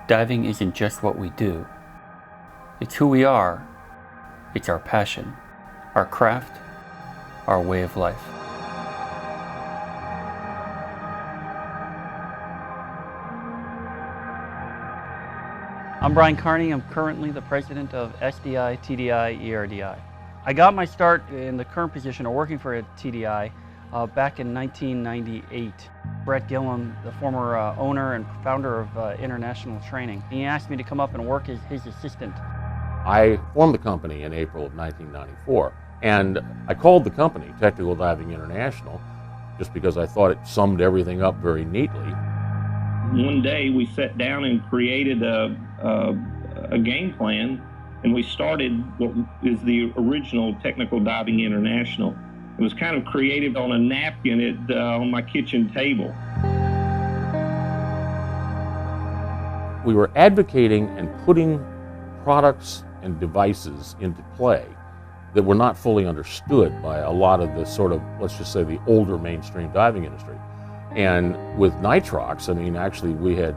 Diving isn't just what we do. It's who we are. It's our passion, our craft, our way of life. I'm Brian Carney. I'm currently the president of SDI, TDI, ERDI. I got my start in the current position of working for TDI back in 1998. BRET, GILLIAM, the former owner and founder of International Training, he asked me to come up and work as his assistant. I formed the company in April of 1994, and I called the company Untitled Diving International just because I thought it summed everything up very neatly. One day we sat down and created a game plan, and we started what is the original Technical Diving International. It was kind of created on a napkin on my kitchen table. We were advocating and putting products and devices into play that were not fully understood by a lot of the sort of, let's just say, the older mainstream diving industry. And with nitrox, I mean, actually we had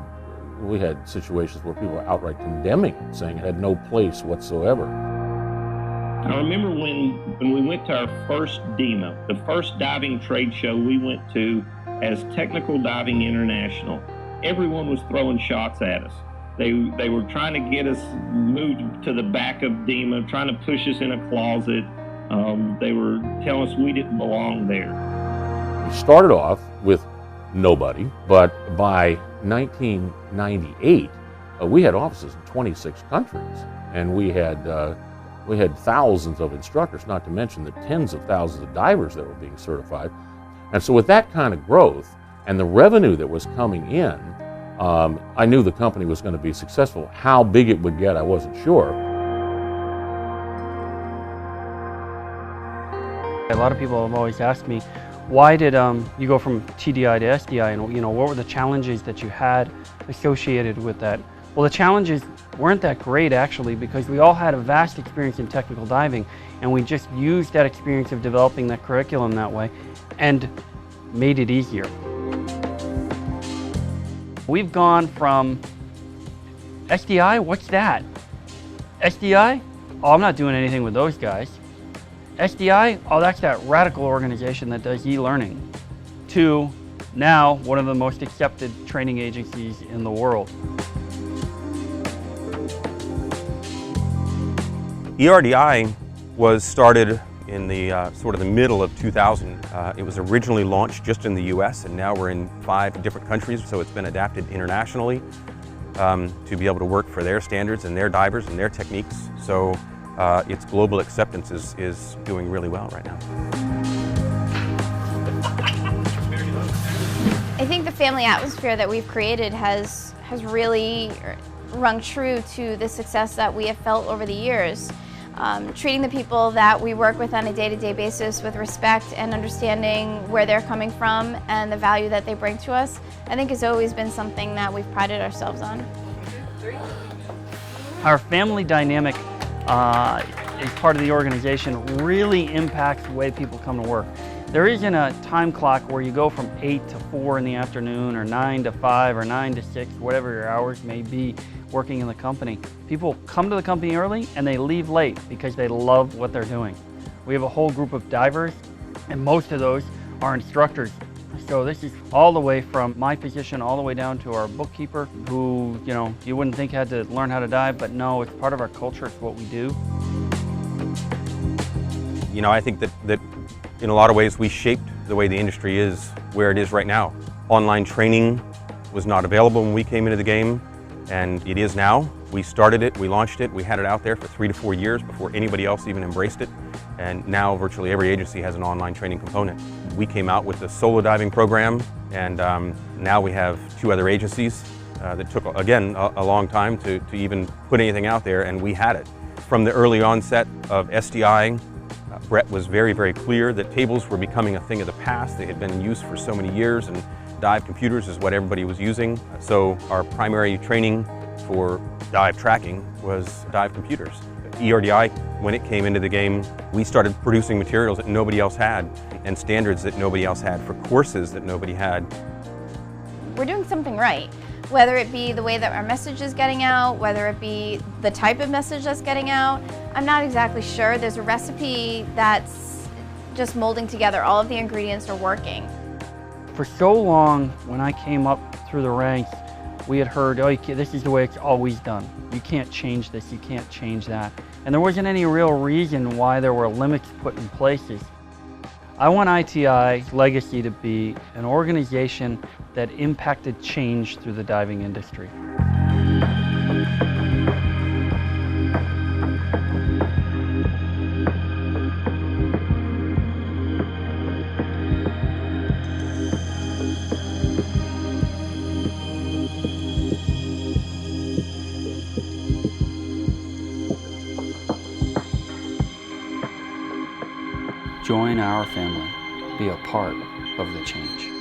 situations where people were outright condemning it, saying it had no place whatsoever. I remember when we went to our first demo, the first diving trade show we went to as Technical Diving International. Everyone was throwing shots at us. They were trying to get us moved to the back of DEMA, trying to push us in a closet. They were telling us we didn't belong there. We started off with nobody, but by 1998, we had offices in 26 countries, and we had thousands of instructors, not to mention the tens of thousands of divers that were being certified. And so with that kind of growth and the revenue that was coming in, I knew the company was going to be successful. How big it would get, I wasn't sure. A lot of people have always asked me, why did you go from TDI to SDI, and what were the challenges that you had associated with that? Well, the challenges weren't that great actually, because we all had a vast experience in technical diving, and we just used that experience of developing that curriculum that way and made it easier. We've gone from SDI, what's that? SDI? Oh, I'm not doing anything with those guys. SDI, oh, that's that radical organization that does e-learning. To now, one of the most accepted training agencies in the world. ERDI was started in the sort of the middle of 2000. It was originally launched just in the US, and now we're in 5 different countries, so it's been adapted internationally to be able to work for their standards and their divers and their techniques. So its global acceptance is doing really well right now. I think the family atmosphere that we've created has really rung true to the success that we have felt over the years. Treating the people that we work with on a day-to-day basis with respect and understanding where they're coming from and the value that they bring to us, I think has always been something that we've prided ourselves on. Our family dynamic as part of the organization really impacts the way people come to work. There isn't a time clock where you go from 8 to 4 in the afternoon, or 9 to 5, or 9 to 6, whatever your hours may be working in the company. People come to the company early and they leave late because they love what they're doing. We have a whole group of divers, and most of those are instructors. So this is all the way from my position all the way down to our bookkeeper, who you wouldn't think had to learn how to dive, but no, it's part of our culture, it's what we do. I think that in a lot of ways we shaped the way the industry is where it is right now. Online training was not available when we came into the game, and it is now. We started it, we launched it, we had it out there for 3 to 4 years before anybody else even embraced it, and now virtually every agency has an online training component. We came out with the solo diving program, and now we have 2 other agencies that took, again, a long time to even put anything out there, and we had it. From the early onset of SDI, BRET was very, very clear that tables were becoming a thing of the past. They had been in use for so many years, and dive computers is what everybody was using. So our primary training for dive tracking was dive computers. ERDI, when it came into the game, we started producing materials that nobody else had, and standards that nobody else had, for courses that nobody had. We're doing something right. Whether it be the way that our message is getting out, whether it be the type of message that's getting out, I'm not exactly sure. There's a recipe that's just molding together. All of the ingredients are working. For so long, when I came up through the ranks, we had heard, oh, this is the way it's always done. You can't change this, you can't change that. And there wasn't any real reason why there were limits put in places. I want ITI's legacy to be an organization that impacted change through the diving industry. Join our family. Be a part of the change.